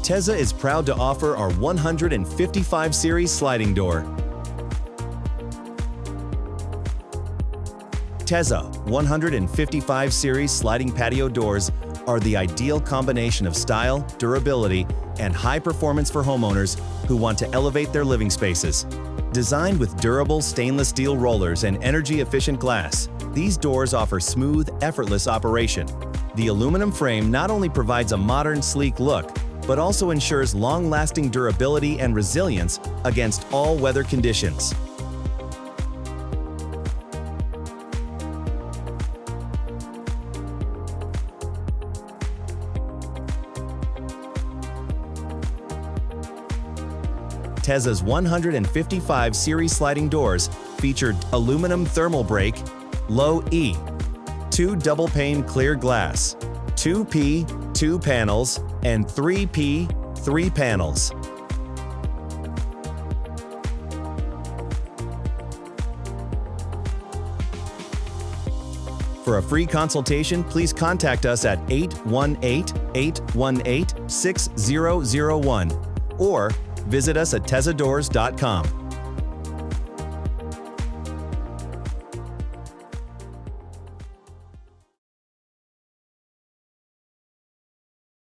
Teza is proud to offer our 155 series sliding door. Teza 155 series sliding patio doors are the ideal combination of style, durability, and high performance for homeowners who want to elevate their living spaces. Designed with durable stainless steel rollers and energy-efficient glass, these doors offer smooth, effortless operation. The aluminum frame not only provides a modern, sleek look, but also ensures long-lasting durability and resilience against all weather conditions. Teza's 155 series sliding doors feature aluminum thermal break, Low-E, 2 double-pane clear glass, 2P, 2 panels, and 3P, 3 panels. For a free consultation, please contact us at 818-818-6001 or visit us at tezadoors.com.